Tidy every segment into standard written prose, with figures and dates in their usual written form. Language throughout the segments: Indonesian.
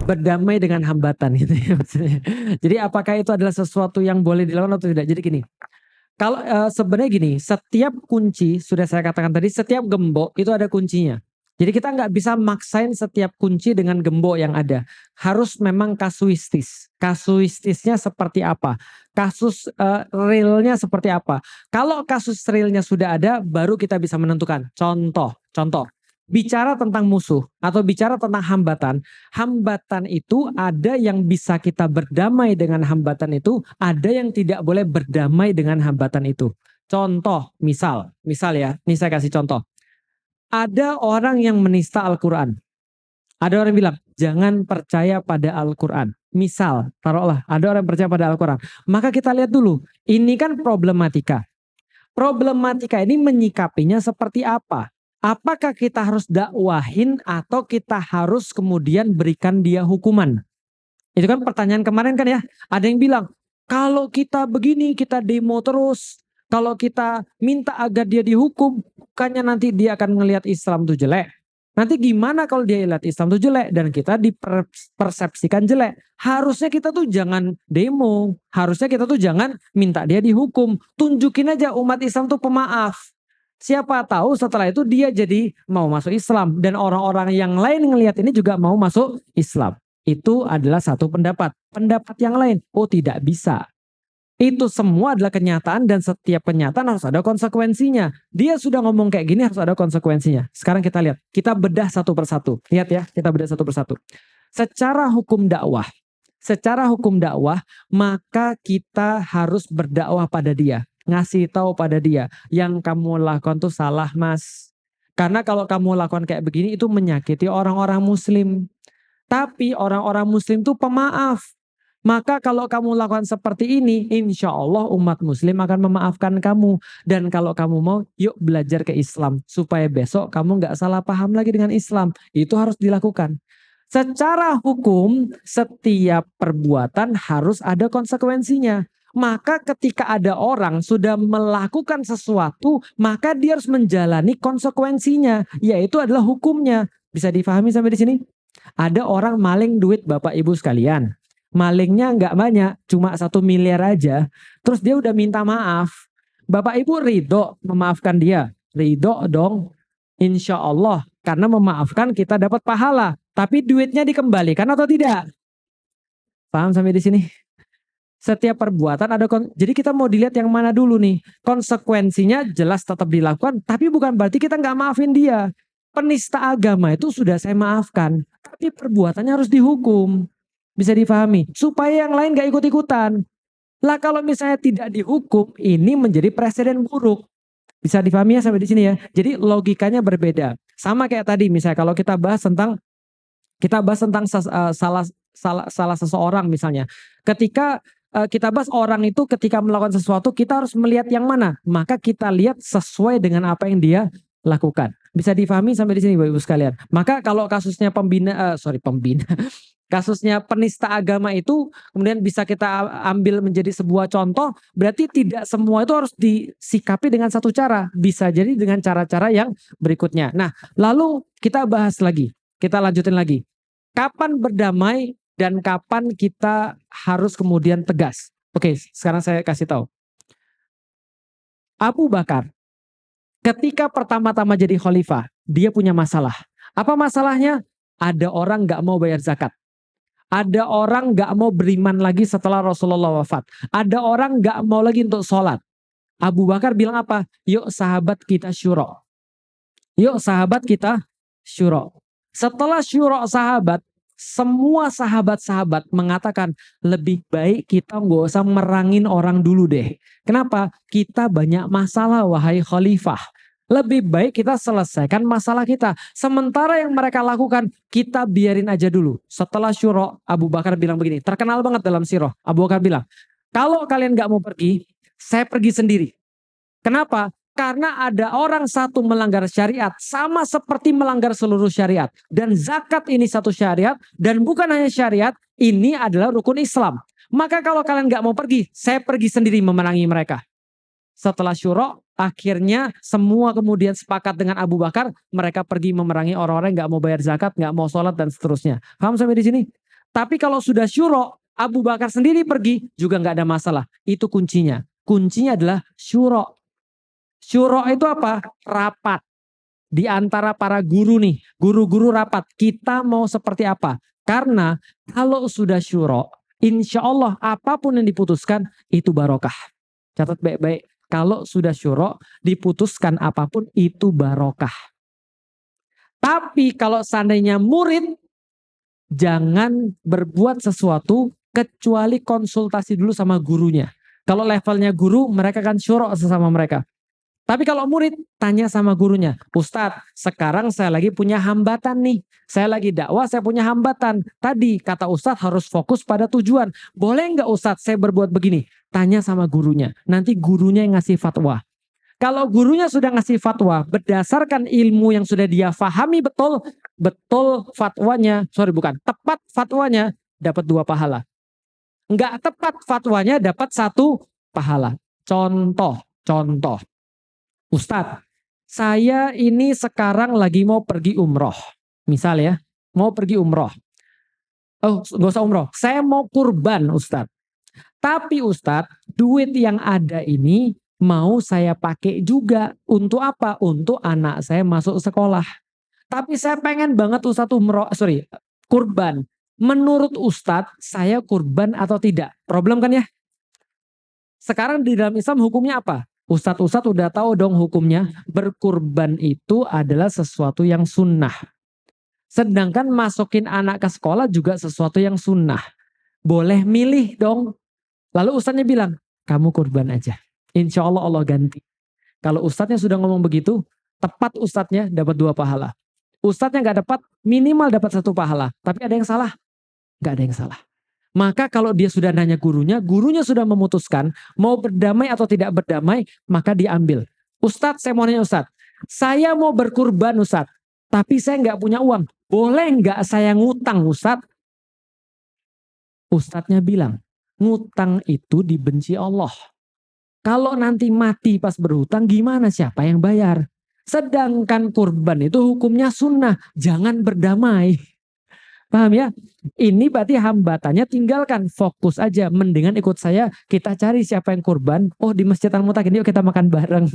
berdamai dengan hambatan gitu ya maksudnya. Jadi apakah itu adalah sesuatu yang boleh dilakukan atau tidak? Jadi gini, kalau sebenarnya gini, setiap kunci sudah saya katakan tadi, setiap gembok itu ada kuncinya. Jadi kita nggak bisa maksain setiap kunci dengan gembok yang ada. Harus memang kasuistis. Kasuistisnya seperti apa? Kasus realnya seperti apa? Kalau kasus realnya sudah ada, baru kita bisa menentukan. Contoh. Bicara tentang musuh atau bicara tentang hambatan, hambatan itu ada yang bisa kita berdamai dengan hambatan itu, ada yang tidak boleh berdamai dengan hambatan itu. Contoh, misal ya, ini saya kasih contoh. Ada orang yang menista Al-Quran. Ada orang yang bilang, jangan percaya pada Al-Quran. Misal, taruhlah, ada orang yang percaya pada Al-Quran. Maka kita lihat dulu, ini kan problematika. Problematika ini menyikapinya seperti apa? Apakah kita harus dakwahin atau kita harus kemudian berikan dia hukuman? Itu kan pertanyaan kemarin kan ya. Ada yang bilang, kalau kita begini, kita demo terus. Kalau kita minta agar dia dihukum, bukannya nanti dia akan melihat Islam itu jelek. Nanti gimana kalau dia lihat Islam itu jelek dan kita dipersepsikan jelek? Harusnya kita tuh jangan demo. Harusnya kita tuh jangan minta dia dihukum. Tunjukin aja umat Islam tuh pemaaf. Siapa tahu setelah itu dia jadi mau masuk Islam. Dan orang-orang yang lain ngelihat ini juga mau masuk Islam. Itu adalah satu pendapat. Pendapat yang lain, oh tidak bisa. Itu semua adalah kenyataan dan setiap kenyataan harus ada konsekuensinya. Dia sudah ngomong kayak gini harus ada konsekuensinya. Sekarang kita lihat, kita bedah satu persatu. Lihat ya, kita bedah satu persatu. Secara hukum dakwah, maka kita harus berdakwah pada dia. Ngasih tahu pada dia, yang kamu lakukan tuh salah mas. Karena kalau kamu lakukan kayak begini itu menyakiti orang-orang muslim. Tapi orang-orang muslim tuh pemaaf. Maka kalau kamu lakukan seperti ini, insya Allah umat muslim akan memaafkan kamu. Dan kalau kamu mau, yuk belajar ke Islam. Supaya besok kamu nggak salah paham lagi dengan Islam. Itu harus dilakukan. Secara hukum, setiap perbuatan harus ada konsekuensinya. Maka ketika ada orang sudah melakukan sesuatu, maka dia harus menjalani konsekuensinya. Yaitu adalah hukumnya. Bisa difahami sampai di sini? Ada orang maling duit Bapak Ibu sekalian. Malingnya nggak banyak, cuma 1 miliar aja. Terus dia udah minta maaf. Bapak Ibu ridho memaafkan dia? Ridho dong. Insya Allah. Karena memaafkan kita dapat pahala. Tapi duitnya dikembalikan atau tidak? Paham sampai di sini? Setiap perbuatan ada jadi kita mau dilihat yang mana dulu nih. Konsekuensinya jelas tetap dilakukan. Tapi bukan berarti kita nggak maafin dia. Penista agama itu sudah saya maafkan. Tapi perbuatannya harus dihukum. Bisa difahami. Supaya yang lain gak ikut-ikutan. Lah kalau misalnya tidak dihukum, ini menjadi presiden buruk. Bisa difahami ya sampai di sini ya. Jadi logikanya berbeda. Sama kayak tadi misalnya kalau kita bahas tentang salah seseorang misalnya. Ketika kita bahas orang itu ketika melakukan sesuatu, kita harus melihat yang mana. Maka kita lihat sesuai dengan apa yang dia lakukan. Bisa difahami sampai di sini Bapak Ibu sekalian. Maka kalau kasusnya kasusnya penista agama itu kemudian bisa kita ambil menjadi sebuah contoh, berarti tidak semua itu harus disikapi dengan satu cara, bisa jadi dengan cara-cara yang berikutnya. Nah, lalu kita bahas lagi, kita lanjutin lagi. Kapan berdamai dan kapan kita harus kemudian tegas? Oke, sekarang saya kasih tahu. Abu Bakar, ketika pertama-tama jadi khalifah, dia punya masalah. Apa masalahnya? Ada orang nggak mau bayar zakat. Ada orang gak mau beriman lagi setelah Rasulullah wafat. Ada orang gak mau lagi untuk sholat. Abu Bakar bilang apa? Yuk sahabat kita syuro. Yuk sahabat kita syuro. Setelah syuro sahabat, semua sahabat-sahabat mengatakan lebih baik kita gak usah merangin orang dulu deh. Kenapa? Kita banyak masalah wahai khalifah. Lebih baik kita selesaikan masalah kita. Sementara yang mereka lakukan, kita biarin aja dulu. Setelah syuro, Abu Bakar bilang begini. Terkenal banget dalam sirah. Abu Bakar bilang, kalau kalian gak mau pergi, saya pergi sendiri. Kenapa? Karena ada orang satu melanggar syariat. Sama seperti melanggar seluruh syariat. Dan zakat ini satu syariat. Dan bukan hanya syariat, ini adalah rukun Islam. Maka kalau kalian gak mau pergi, saya pergi sendiri memenangi mereka. Setelah syuro, akhirnya semua kemudian sepakat dengan Abu Bakar, mereka pergi memerangi orang-orang yang nggak mau bayar zakat, nggak mau sholat dan seterusnya. Paham sampai di sini? Tapi kalau sudah syuro, Abu Bakar sendiri pergi juga nggak ada masalah. Itu kuncinya. Kuncinya adalah syuro. Syuro itu apa? Rapat. Di antara para guru nih, guru-guru rapat. Kita mau seperti apa? Karena kalau sudah syuro, insya Allah apapun yang diputuskan itu barokah. Catat baik-baik. Kalau sudah syuro, diputuskan apapun itu barokah. Tapi kalau seandainya murid, jangan berbuat sesuatu kecuali konsultasi dulu sama gurunya. Kalau levelnya guru, mereka kan syuro sesama mereka. Tapi kalau murid, tanya sama gurunya. Ustadz, sekarang saya lagi punya hambatan nih. Saya lagi dakwah, saya punya hambatan. Tadi kata Ustadz harus fokus pada tujuan. Boleh nggak Ustadz saya berbuat begini? Tanya sama gurunya. Nanti gurunya yang ngasih fatwa. Kalau gurunya sudah ngasih fatwa berdasarkan ilmu yang sudah dia fahami betul fatwanya, tepat fatwanya dapat 2 pahala. Enggak tepat fatwanya dapat 1 pahala. Contoh. Ustadz, saya ini sekarang lagi mau pergi umroh. Misal ya, mau pergi umroh. Oh, gak usah umroh. Saya mau kurban Ustadz. Tapi Ustadz, duit yang ada ini mau saya pakai juga untuk apa? Untuk anak saya masuk sekolah. Tapi saya pengen banget Ustadz kurban. Menurut Ustadz, saya kurban atau tidak? Problem kan ya? Sekarang di dalam Islam hukumnya apa? Ustadz udah tahu dong hukumnya. Berkurban itu adalah sesuatu yang sunnah. Sedangkan masukin anak ke sekolah juga sesuatu yang sunnah. Boleh milih dong. Lalu ustadznya bilang, kamu kurban aja. Insya Allah Allah ganti. Kalau ustadznya sudah ngomong begitu, tepat ustadznya dapat 2 pahala. Ustadznya nggak dapat, minimal dapat 1 pahala. Tapi ada yang salah? Nggak ada yang salah. Maka kalau dia sudah nanya gurunya sudah memutuskan mau berdamai atau tidak berdamai, maka diambil. Ustadz, saya mau nanya Ustadz, saya mau berkurban Ustadz, tapi saya nggak punya uang. Boleh nggak saya ngutang Ustadz? Ustadznya bilang, ngutang itu dibenci Allah. Kalau nanti mati pas berhutang, gimana siapa yang bayar? Sedangkan kurban itu hukumnya sunnah, jangan berdamai. Paham ya? Ini berarti hambatannya tinggalkan, fokus aja. Mendingan ikut saya, kita cari siapa yang kurban. Oh di Masjid Al-Mutakin, yuk kita makan bareng.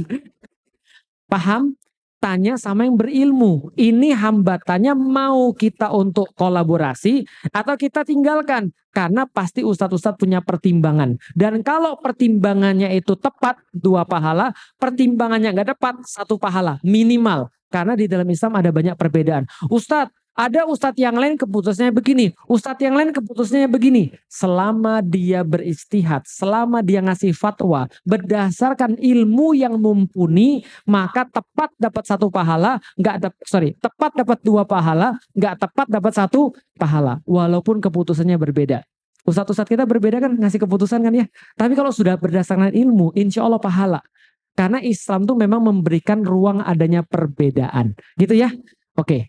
Paham? Tanya sama yang berilmu. Ini hambatannya mau kita untuk kolaborasi atau kita tinggalkan. Karena pasti ustadz-ustadz punya pertimbangan. Dan kalau pertimbangannya itu tepat 2 pahala, pertimbangannya nggak tepat 1 pahala minimal. Karena di dalam Islam ada banyak perbedaan. Ustadz, ada ustadz yang lain keputusannya begini, ustadz yang lain keputusannya begini. Selama dia beristihad, selama dia ngasih fatwa berdasarkan ilmu yang mumpuni, maka tepat dapat 1 pahala, tepat dapat 2 pahala, nggak tepat dapat 1 pahala. Walaupun keputusannya berbeda. Ustadz-ustadz kita berbeda kan ngasih keputusan kan ya. Tapi kalau sudah berdasarkan ilmu, insya Allah pahala. Karena Islam tuh memang memberikan ruang adanya perbedaan, gitu ya. Oke.